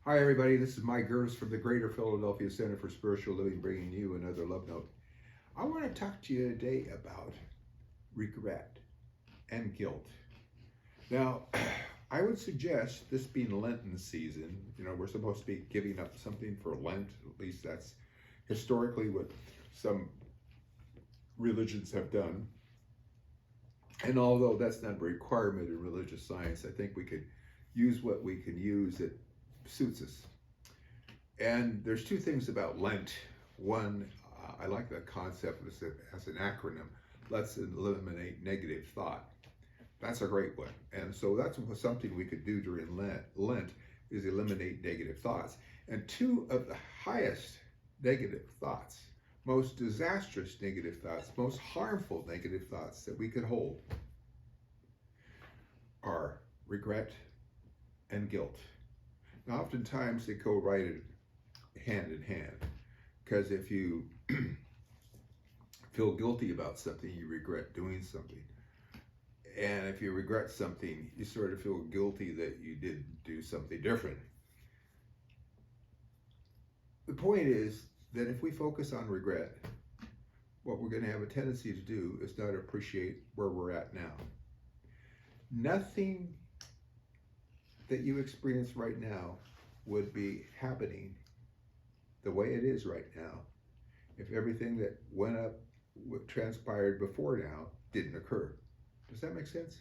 Hi, everybody. This is Mike Gerdes from the Greater Philadelphia Center for Spiritual Living, bringing you another love note. I want to talk to you today about regret and guilt. Now, I would suggest this being Lenten season, we're supposed to be giving up something for Lent. At least that's historically what some religions have done. And although that's not a requirement in religious science, I think we could use what we can use that suits us. And there's two things about Lent. One, I like the concept as an acronym. Let's eliminate negative thought. That's a great one. And so that's something we could do during Lent is eliminate negative thoughts. And two of the highest negative thoughts, most disastrous negative thoughts, most harmful negative thoughts that we could hold are regret and guilt. Now, oftentimes they go right hand in hand, because if you feel guilty about something, you regret doing something. And if you regret something, you sort of feel guilty that you did do something different. The point is that if we focus on regret, what we're going to have a tendency to do is not appreciate where we're at now. Nothing that you experience right now would be happening the way it is right now if everything that went up, what transpired before now, didn't occur. Does that make sense?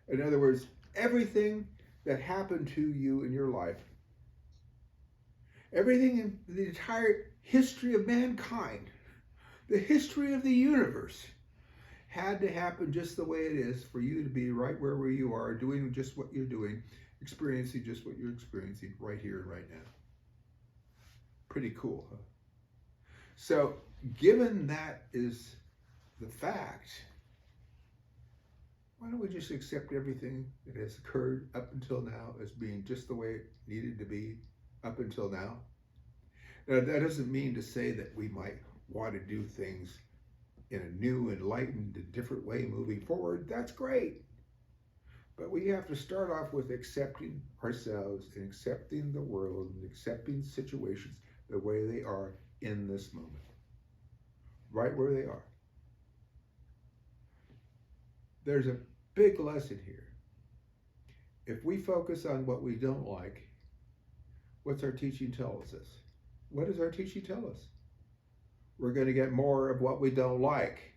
In other words, everything that happened to you in your life, everything in the entire history of mankind, the history of the universe, had to happen just the way it is for you to be right where you are, doing just what you're doing, experiencing just what you're experiencing right here and right now. Pretty cool, huh? So, given that is the fact, why don't we just accept everything that has occurred up until now as being just the way it needed to be up until now? Now, that doesn't mean to say that we might want to do things in a new, enlightened, and different way moving forward. That's great. But we have to start off with accepting ourselves and accepting the world and accepting situations the way they are in this moment, right where they are. There's a big lesson here. If we focus on what we don't like, what's our teaching tell us? What does our teaching tell us? We're going to get more of what we don't like.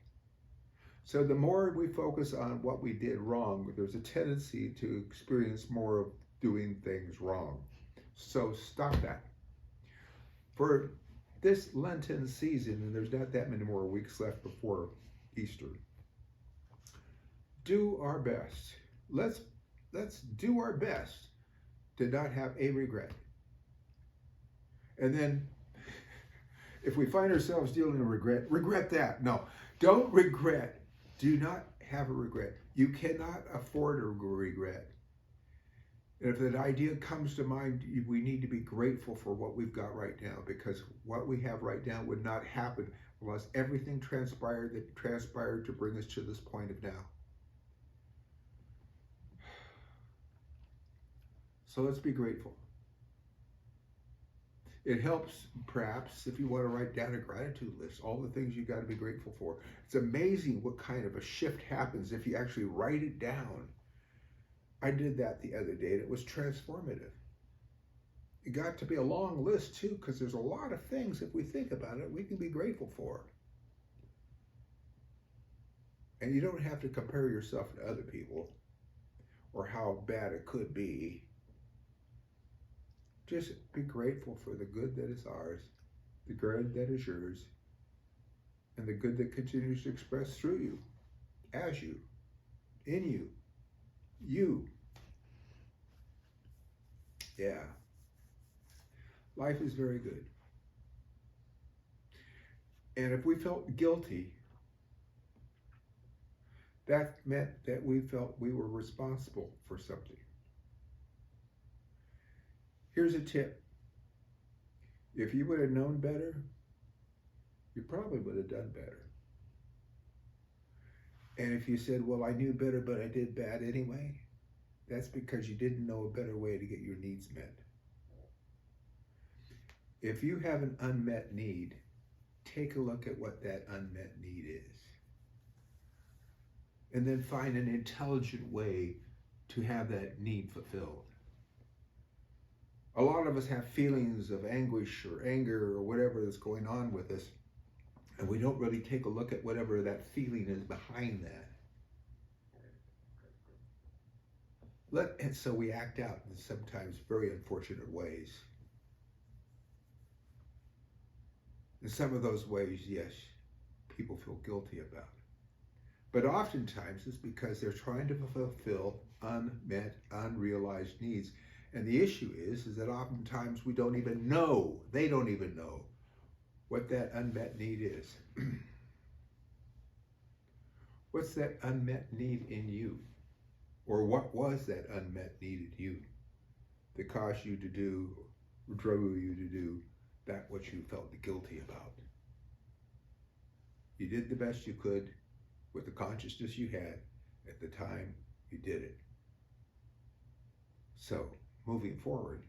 So the more we focus on what we did wrong, there's a tendency to experience more of doing things wrong. So stop that. For this Lenten season, and there's not that many more weeks left before Easter, do our best. Let's do our best to not have a regret. And then if we find ourselves dealing with regret that. No, don't regret. Do not have a regret. You cannot afford a regret. And if that idea comes to mind, we need to be grateful for what we've got right now, because what we have right now would not happen unless everything transpired to bring us to this point of now. So let's be grateful. It helps, perhaps, if you want to write down a gratitude list, all the things you got to be grateful for. It's amazing what kind of a shift happens if you actually write it down. I did that the other day, and it was transformative. It got to be a long list, too, because there's a lot of things, if we think about it, we can be grateful for. And you don't have to compare yourself to other people or how bad it could be. Just be grateful for the good that is ours, the good that is yours, and the good that continues to express through you, as you, in you, you. Yeah. Life is very good. And if we felt guilty, that meant that we felt we were responsible for something. Here's a tip. If you would have known better, you probably would have done better. And if you said, well, I knew better, but I did bad anyway, that's because you didn't know a better way to get your needs met. If you have an unmet need, take a look at what that unmet need is. And then find an intelligent way to have that need fulfilled. A lot of us have feelings of anguish or anger or whatever is going on with us, and we don't really take a look at whatever that feeling is behind that. And so we act out in sometimes very unfortunate ways. In some of those ways, yes, people feel guilty about. But oftentimes it's because they're trying to fulfill unmet, unrealized needs. And the issue is that oftentimes we don't even know, they don't even know what that unmet need is. What's that unmet need in you? Or what was that unmet need in you that caused you to do, or drove you to do that which you felt guilty about? You did the best you could with the consciousness you had at the time you did it. So, moving forward,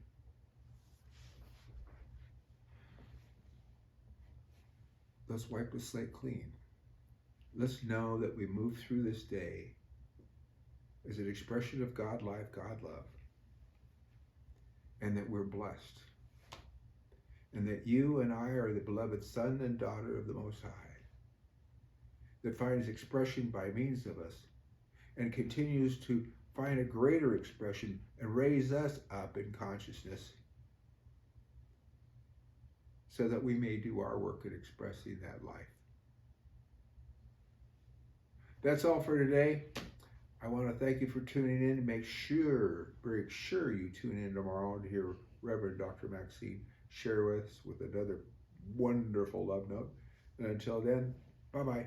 let's wipe the slate clean. Let's know that we move through this day as an expression of God life, God love, and that we're blessed, and that you and I are the beloved son and daughter of the Most High, that finds expression by means of us and continues to find a greater expression and raise us up in consciousness so that we may do our work in expressing that life. That's all for today. I want to thank you for tuning in. Make sure you tune in tomorrow to hear Reverend Dr. Maxine share with us with another wonderful love note. And until then, bye-bye.